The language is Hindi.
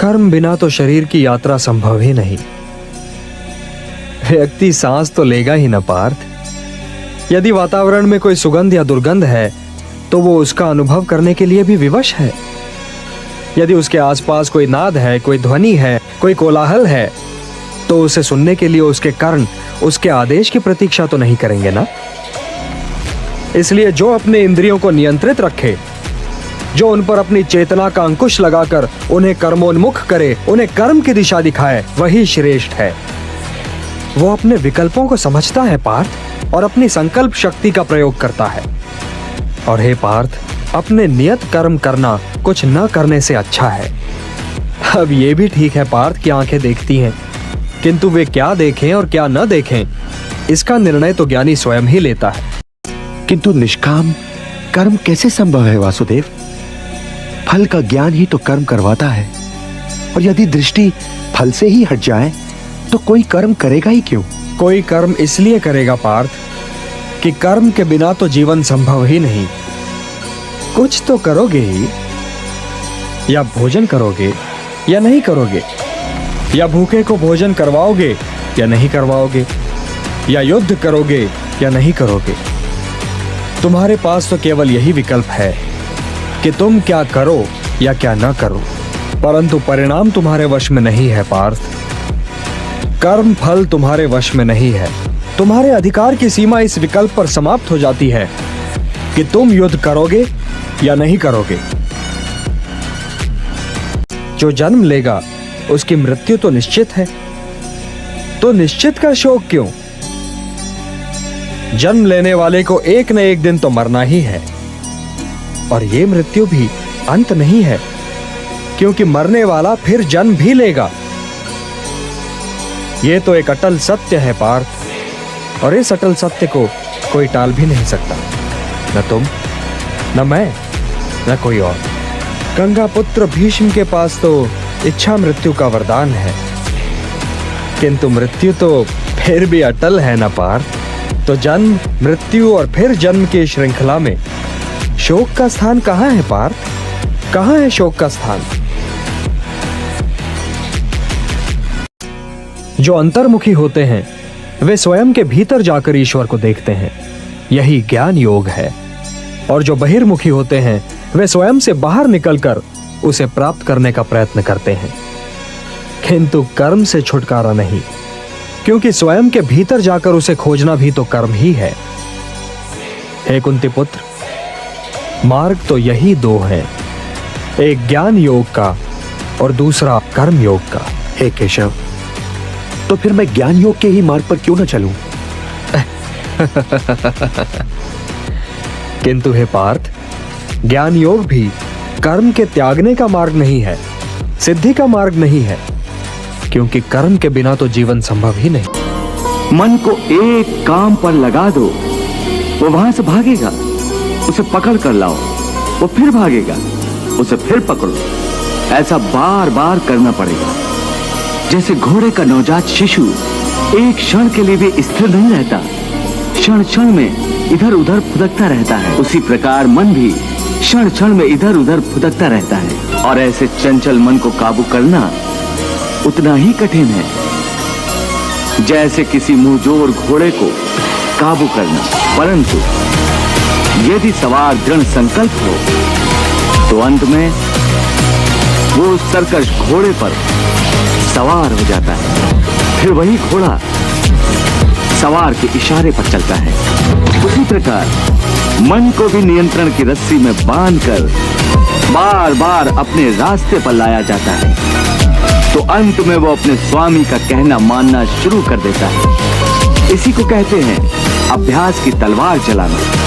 कर्म बिना तो शरीर की यात्रा संभव ही नहीं। व्यक्ति सांस तो लेगा ही न पार्थ। यदि वातावरण में कोई सुगंध या दुर्गंध है तो वो उसका अनुभव करने के लिए भी विवश है। यदि उसके आसपास कोई नाद है, कोई ध्वनि है, कोई कोलाहल है, तो उसे सुनने के लिए उसके कर्ण उसके आदेश की प्रतीक्षा तो नहीं करेंगे ना। इसलिए जो अपने इंद्रियों को नियंत्रित रखे, जो उन पर अपनी चेतना का अंकुश लगाकर उन्हें कर्मोन्मुख करे, उन्हें कर्म की दिशा दिखाए, वही श्रेष्ठ है। वो अपने विकल्पों को समझता है पार्थ, और अपनी संकल्प शक्ति का प्रयोग करता है। और हे पार्थ, अपने नियत कर्म करना कुछ न करने से अच्छा है। अब ये भी ठीक है पार्थ कि आंखें देखती हैं, किंतु वे क्या देखें और क्या न देखें, इसका निर्णय तो ज्ञानी स्वयं ही लेता है। किंतु निष्काम कर्म कैसे संभव है वासुदेव? फल का ज्ञान ही तो कर्म करवाता है, और यदि दृष्टि फल से ही हट जाए तो कोई कर्म करेगा ही क्यों? कोई कर्म इसलिए करेगा पार्थ कि कर्म के बिना तो जीवन संभव ही नहीं। कुछ तो करोगे ही, या भोजन करोगे या नहीं करोगे, या भूखे को भोजन करवाओगे या नहीं करवाओगे, या युद्ध करोगे या नहीं करोगे। तुम्हारे पास तो केवल यही विकल्प है कि तुम क्या करो या क्या ना करो, परंतु परिणाम तुम्हारे वश में नहीं है पार्थ। कर्म फल तुम्हारे वश में नहीं है। तुम्हारे अधिकार की सीमा इस विकल्प पर समाप्त हो जाती है कि तुम युद्ध करोगे या नहीं करोगे। जो जन्म लेगा उसकी मृत्यु तो निश्चित है, तो निश्चित का शोक क्यों? जन्म लेने वाले को एक न एक दिन तो मरना ही है, और ये मृत्यु भी अंत नहीं है, क्योंकि मरने वाला फिर जन्म भी लेगा। ये तो एक अटल सत्य है पार्थ, और इस अटल सत्य को कोई टाल भी नहीं सकता, न तुम, न मैं, न कोई और। गंगा पुत्र भीष्म के पास तो इच्छा मृत्यु का वरदान है, किंतु मृत्यु तो फिर भी अटल है न पार्थ। तो जन्म, मृत्यु और फिर जन्म की श्रृंखला में शोक का स्थान कहां है पार्थ? कहां है शोक का स्थान? जो अंतर्मुखी होते हैं वे स्वयं के भीतर जाकर ईश्वर को देखते हैं, यही ज्ञान योग है। और जो बहिर्मुखी होते हैं वे स्वयं से बाहर निकलकर उसे प्राप्त करने का प्रयत्न करते हैं, किंतु कर्म से छुटकारा नहीं, क्योंकि स्वयं के भीतर जाकर उसे खोजना भी तो कर्म ही है। हे कुंती पुत्र, मार्ग तो यही दो हैं, एक ज्ञान योग का और दूसरा कर्म योग का। हे केशव, तो फिर मैं ज्ञान योग के ही मार्ग पर क्यों न चलूं? किंतु हे पार्थ, ज्ञान योग भी कर्म के त्यागने का मार्ग नहीं है, सिद्धि का मार्ग नहीं है, क्योंकि कर्म के बिना तो जीवन संभव ही नहीं। मन को एक काम पर लगा दो, वो वहां से भागेगा, उसे पकड़ कर लाओ, वो फिर भागेगा, उसे फिर पकड़ो। ऐसा बार बार करना पड़ेगा। जैसे घोड़े का नवजात शिशु एक क्षण के लिए भी स्थिर नहीं रहता, क्षण क्षण में इधर उधर फुदकता रहता है, उसी प्रकार मन भी क्षण क्षण में इधर उधर फुदकता रहता है। और ऐसे चंचल मन को काबू करना उतना ही कठिन है जैसे किसी मुंहजोर घोड़े को काबू करना। परंतु यदि सवार दृढ़ संकल्प हो तो अंत में वो उस सरकश घोड़े पर सवार हो जाता है। फिर वही घोड़ा सवार के इशारे पर चलता है। उसी प्रकार मन को भी नियंत्रण की रस्सी में बांधकर बार बार अपने रास्ते पर लाया जाता है, तो अंत में वो अपने स्वामी का कहना मानना शुरू कर देता है। इसी को कहते हैं अभ्यास की तलवार चलाना।